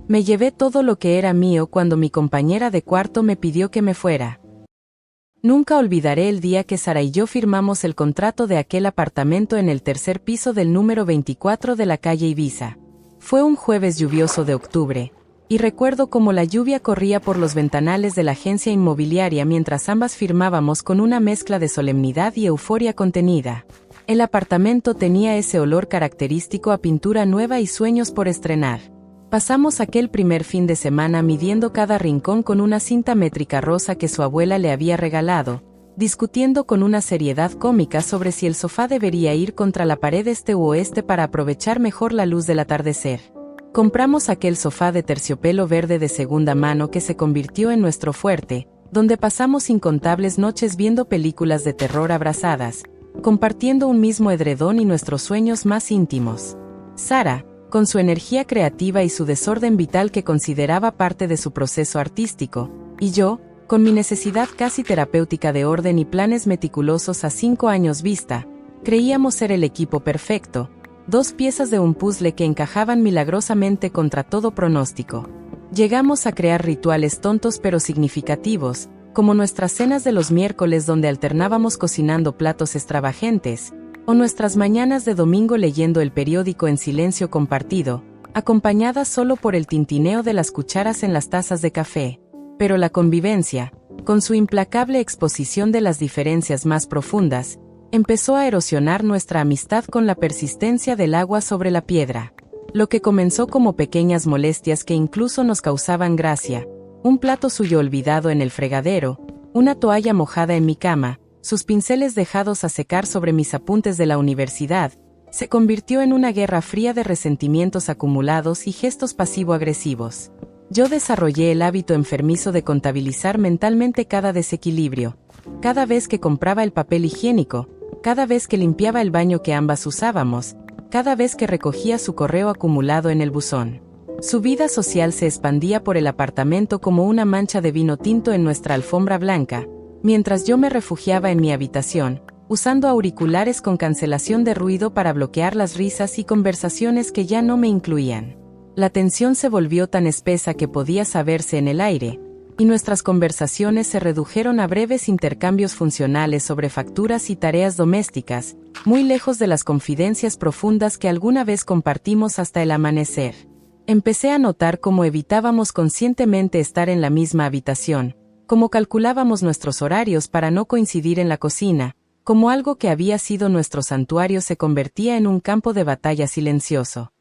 Me llevé todo lo que era mío cuando mi compañera de cuarto me pidió que me fuera. Nunca olvidaré el día que Sara y yo firmamos el contrato de aquel apartamento en el tercer piso del número 24 de la calle Ibiza. Fue un jueves lluvioso de octubre, y recuerdo cómo la lluvia corría por los ventanales de la agencia inmobiliaria mientras ambas firmábamos con una mezcla de solemnidad y euforia contenida. El apartamento tenía ese olor característico a pintura nueva y sueños por estrenar. Pasamos aquel primer fin de semana midiendo cada rincón con una cinta métrica rosa que su abuela le había regalado, discutiendo con una seriedad cómica sobre si el sofá debería ir contra la pared este u oeste para aprovechar mejor la luz del atardecer. Compramos aquel sofá de terciopelo verde de segunda mano que se convirtió en nuestro fuerte, donde pasamos incontables noches viendo películas de terror abrazadas, compartiendo un mismo edredón y nuestros sueños más íntimos. Sara, con su energía creativa y su desorden vital que consideraba parte de su proceso artístico, y yo, con mi necesidad casi terapéutica de orden y planes meticulosos a 5 años vista, creíamos ser el equipo perfecto, dos piezas de un puzzle que encajaban milagrosamente contra todo pronóstico. Llegamos a crear rituales tontos pero significativos, como nuestras cenas de los miércoles donde alternábamos cocinando platos extravagantes, o nuestras mañanas de domingo leyendo el periódico en silencio compartido, acompañadas solo por el tintineo de las cucharas en las tazas de café. Pero la convivencia, con su implacable exposición de las diferencias más profundas, empezó a erosionar nuestra amistad con la persistencia del agua sobre la piedra. Lo que comenzó como pequeñas molestias que incluso nos causaban gracia, un plato suyo olvidado en el fregadero, una toalla mojada en mi cama, sus pinceles dejados a secar sobre mis apuntes de la universidad, se convirtió en una guerra fría de resentimientos acumulados y gestos pasivo-agresivos. Yo desarrollé el hábito enfermizo de contabilizar mentalmente cada desequilibrio, cada vez que compraba el papel higiénico, cada vez que limpiaba el baño que ambas usábamos, cada vez que recogía su correo acumulado en el buzón. Su vida social se expandía por el apartamento como una mancha de vino tinto en nuestra alfombra blanca, mientras yo me refugiaba en mi habitación, usando auriculares con cancelación de ruido para bloquear las risas y conversaciones que ya no me incluían. La tensión se volvió tan espesa que podía saberse en el aire, y nuestras conversaciones se redujeron a breves intercambios funcionales sobre facturas y tareas domésticas, muy lejos de las confidencias profundas que alguna vez compartimos hasta el amanecer. Empecé a notar cómo evitábamos conscientemente estar en la misma habitación, cómo calculábamos nuestros horarios para no coincidir en la cocina, como algo que había sido nuestro santuario se convertía en un campo de batalla silencioso.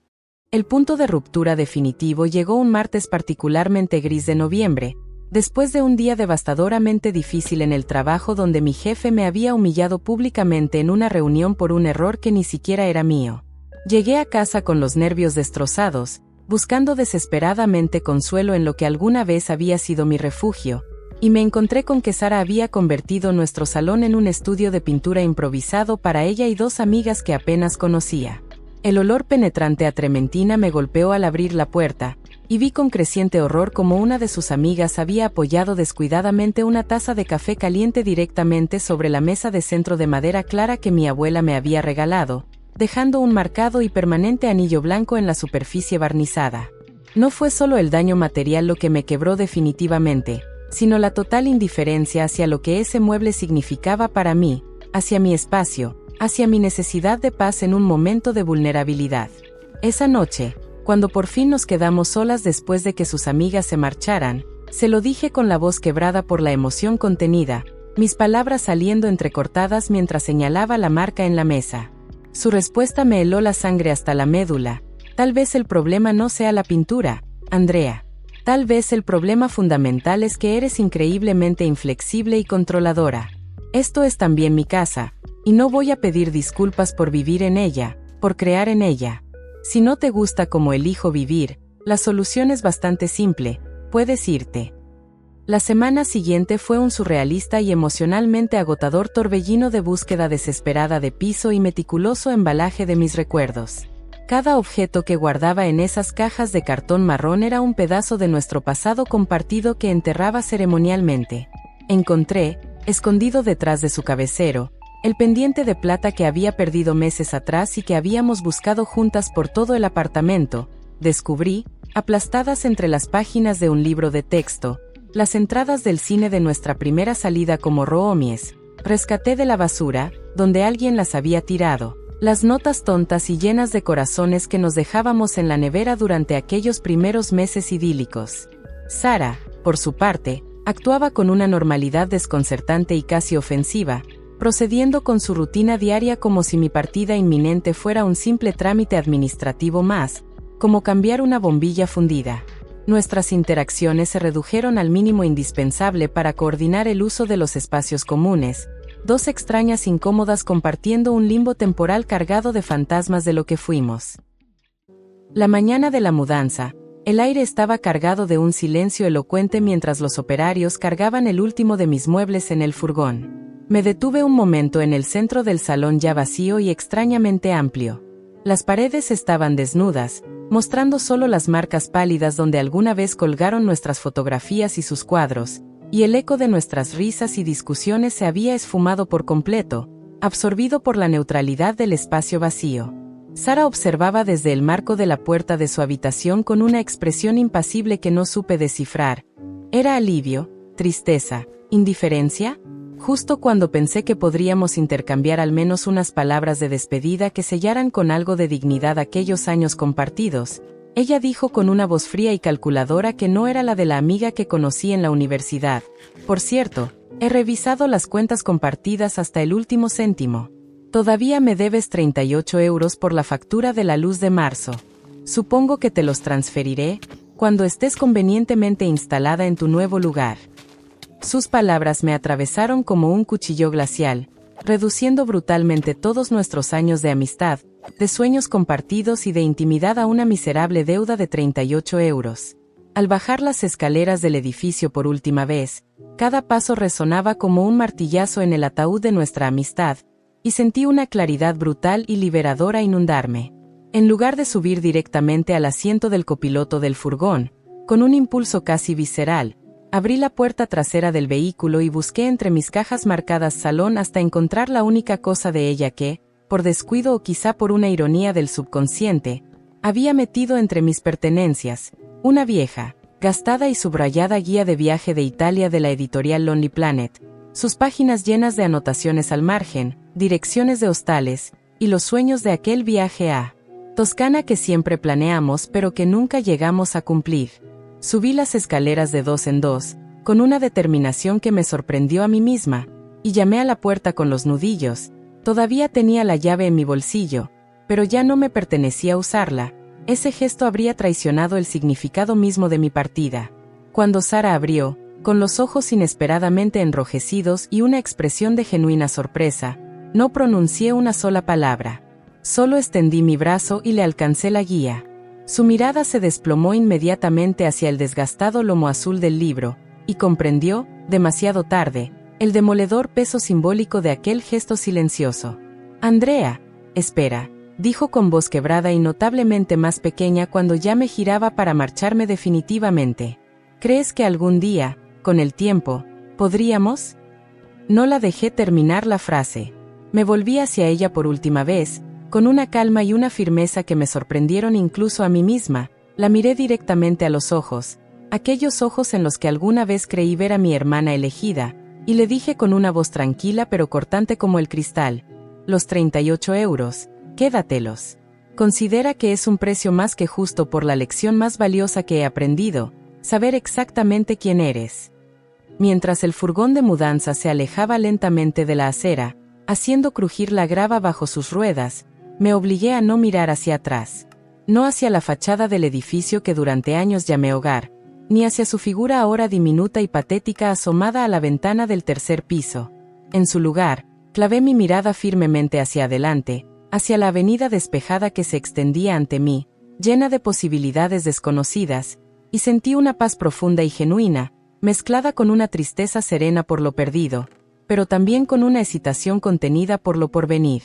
El punto de ruptura definitivo llegó un martes particularmente gris de noviembre, después de un día devastadoramente difícil en el trabajo donde mi jefe me había humillado públicamente en una reunión por un error que ni siquiera era mío. Llegué a casa con los nervios destrozados, buscando desesperadamente consuelo en lo que alguna vez había sido mi refugio, y me encontré con que Sara había convertido nuestro salón en un estudio de pintura improvisado para ella y dos amigas que apenas conocía. El olor penetrante a trementina me golpeó al abrir la puerta, y vi con creciente horror cómo una de sus amigas había apoyado descuidadamente una taza de café caliente directamente sobre la mesa de centro de madera clara que mi abuela me había regalado, dejando un marcado y permanente anillo blanco en la superficie barnizada. No fue solo el daño material lo que me quebró definitivamente, sino la total indiferencia hacia lo que ese mueble significaba para mí, hacia mi espacio, hacia mi necesidad de paz en un momento de vulnerabilidad. Esa noche, cuando por fin nos quedamos solas después de que sus amigas se marcharan, se lo dije con la voz quebrada por la emoción contenida, mis palabras saliendo entrecortadas mientras señalaba la marca en la mesa. Su respuesta me heló la sangre hasta la médula. Tal vez el problema no sea la pintura, Andrea. Tal vez el problema fundamental es que eres increíblemente inflexible y controladora. Esto es también mi casa, y no voy a pedir disculpas por vivir en ella, por crear en ella. Si no te gusta como elijo vivir, la solución es bastante simple, puedes irte. La semana siguiente fue un surrealista y emocionalmente agotador torbellino de búsqueda desesperada de piso y meticuloso embalaje de mis recuerdos. Cada objeto que guardaba en esas cajas de cartón marrón era un pedazo de nuestro pasado compartido que enterraba ceremonialmente. Encontré, escondido detrás de su cabecero, el pendiente de plata que había perdido meses atrás y que habíamos buscado juntas por todo el apartamento, descubrí, aplastadas entre las páginas de un libro de texto, las entradas del cine de nuestra primera salida como roomies. Rescaté de la basura, donde alguien las había tirado, las notas tontas y llenas de corazones que nos dejábamos en la nevera durante aquellos primeros meses idílicos. Sara, por su parte, actuaba con una normalidad desconcertante y casi ofensiva, procediendo con su rutina diaria como si mi partida inminente fuera un simple trámite administrativo más, como cambiar una bombilla fundida. Nuestras interacciones se redujeron al mínimo indispensable para coordinar el uso de los espacios comunes, dos extrañas incómodas compartiendo un limbo temporal cargado de fantasmas de lo que fuimos. La mañana de la mudanza, el aire estaba cargado de un silencio elocuente mientras los operarios cargaban el último de mis muebles en el furgón. Me detuve un momento en el centro del salón ya vacío y extrañamente amplio. Las paredes estaban desnudas, mostrando solo las marcas pálidas donde alguna vez colgaron nuestras fotografías y sus cuadros, y el eco de nuestras risas y discusiones se había esfumado por completo, absorbido por la neutralidad del espacio vacío. Sara observaba desde el marco de la puerta de su habitación con una expresión impasible que no supe descifrar. ¿Era alivio, tristeza, indiferencia? Justo cuando pensé que podríamos intercambiar al menos unas palabras de despedida que sellaran con algo de dignidad aquellos años compartidos, ella dijo con una voz fría y calculadora que no era la de la amiga que conocí en la universidad. Por cierto, he revisado las cuentas compartidas hasta el último céntimo. Todavía me debes 38 euros por la factura de la luz de marzo. Supongo que te los transferiré cuando estés convenientemente instalada en tu nuevo lugar. Sus palabras me atravesaron como un cuchillo glacial, reduciendo brutalmente todos nuestros años de amistad, de sueños compartidos y de intimidad a una miserable deuda de 38 euros. Al bajar las escaleras del edificio por última vez, cada paso resonaba como un martillazo en el ataúd de nuestra amistad, y sentí una claridad brutal y liberadora inundarme. En lugar de subir directamente al asiento del copiloto del furgón, con un impulso casi visceral, abrí la puerta trasera del vehículo y busqué entre mis cajas marcadas salón hasta encontrar la única cosa de ella que, por descuido o quizá por una ironía del subconsciente, había metido entre mis pertenencias, una vieja, gastada y subrayada guía de viaje de Italia de la editorial Lonely Planet, sus páginas llenas de anotaciones al margen, direcciones de hostales, y los sueños de aquel viaje a Toscana que siempre planeamos pero que nunca llegamos a cumplir. Subí las escaleras de dos en dos, con una determinación que me sorprendió a mí misma, y llamé a la puerta con los nudillos. Todavía tenía la llave en mi bolsillo, pero ya no me pertenecía usarla. Ese gesto habría traicionado el significado mismo de mi partida. Cuando Sara abrió, con los ojos inesperadamente enrojecidos y una expresión de genuina sorpresa, no pronuncié una sola palabra. Solo extendí mi brazo y le alcancé la guía. Su mirada se desplomó inmediatamente hacia el desgastado lomo azul del libro, y comprendió, demasiado tarde, el demoledor peso simbólico de aquel gesto silencioso. «Andrea, espera», dijo con voz quebrada y notablemente más pequeña cuando ya me giraba para marcharme definitivamente. «¿Crees que algún día, con el tiempo, podríamos?» No la dejé terminar la frase. Me volví hacia ella por última vez, con una calma y una firmeza que me sorprendieron incluso a mí misma. La miré directamente a los ojos, aquellos ojos en los que alguna vez creí ver a mi hermana elegida, y le dije con una voz tranquila pero cortante como el cristal: «Los 38 euros, quédatelos. Considera que es un precio más que justo por la lección más valiosa que he aprendido, saber exactamente quién eres». Mientras el furgón de mudanza se alejaba lentamente de la acera, haciendo crujir la grava bajo sus ruedas, me obligué a no mirar hacia atrás. No hacia la fachada del edificio que durante años llamé hogar, ni hacia su figura ahora diminuta y patética asomada a la ventana del tercer piso. En su lugar, clavé mi mirada firmemente hacia adelante, hacia la avenida despejada que se extendía ante mí, llena de posibilidades desconocidas, y sentí una paz profunda y genuina, mezclada con una tristeza serena por lo perdido, pero también con una excitación contenida por lo porvenir.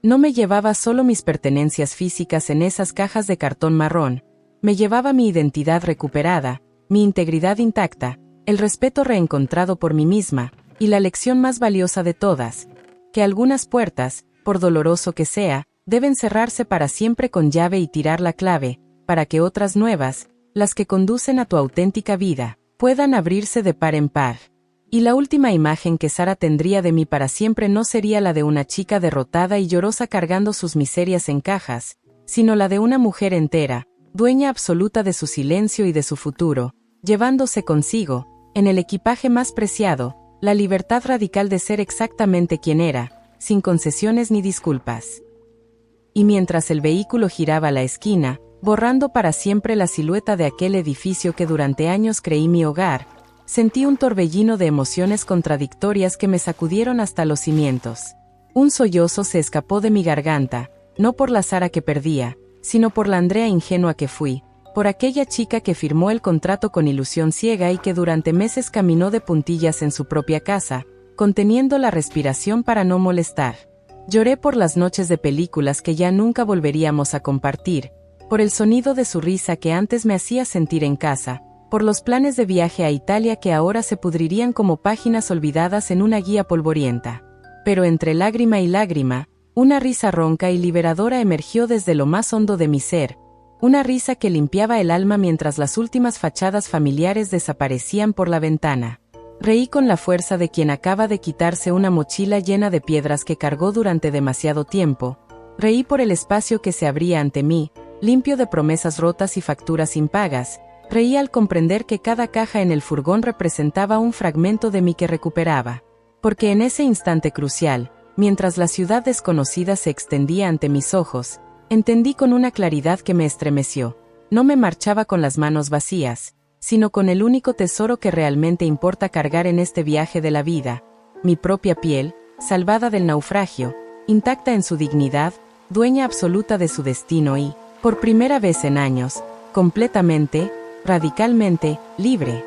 No me llevaba solo mis pertenencias físicas en esas cajas de cartón marrón, me llevaba mi identidad recuperada, mi integridad intacta, el respeto reencontrado por mí misma, y la lección más valiosa de todas, que algunas puertas, por doloroso que sea, deben cerrarse para siempre con llave y tirar la clave, para que otras nuevas, las que conducen a tu auténtica vida, puedan abrirse de par en par. Y la última imagen que Sara tendría de mí para siempre no sería la de una chica derrotada y llorosa cargando sus miserias en cajas, sino la de una mujer entera, dueña absoluta de su silencio y de su futuro, llevándose consigo, en el equipaje más preciado, la libertad radical de ser exactamente quien era, sin concesiones ni disculpas. Y mientras el vehículo giraba a la esquina, borrando para siempre la silueta de aquel edificio que durante años creí mi hogar, sentí un torbellino de emociones contradictorias que me sacudieron hasta los cimientos. Un sollozo se escapó de mi garganta, no por la Sara que perdía, sino por la Andrea ingenua que fui, por aquella chica que firmó el contrato con ilusión ciega y que durante meses caminó de puntillas en su propia casa, conteniendo la respiración para no molestar. Lloré por las noches de películas que ya nunca volveríamos a compartir, por el sonido de su risa que antes me hacía sentir en casa, por los planes de viaje a Italia que ahora se pudrirían como páginas olvidadas en una guía polvorienta. Pero entre lágrima y lágrima, una risa ronca y liberadora emergió desde lo más hondo de mi ser, una risa que limpiaba el alma mientras las últimas fachadas familiares desaparecían por la ventana. Reí con la fuerza de quien acaba de quitarse una mochila llena de piedras que cargó durante demasiado tiempo. Reí por el espacio que se abría ante mí, limpio de promesas rotas y facturas impagas. Reí al comprender que cada caja en el furgón representaba un fragmento de mí que recuperaba. Porque en ese instante crucial, mientras la ciudad desconocida se extendía ante mis ojos, entendí con una claridad que me estremeció. No me marchaba con las manos vacías, sino con el único tesoro que realmente importa cargar en este viaje de la vida, mi propia piel, salvada del naufragio, intacta en su dignidad, dueña absoluta de su destino y, por primera vez en años, completamente, radicalmente, libre.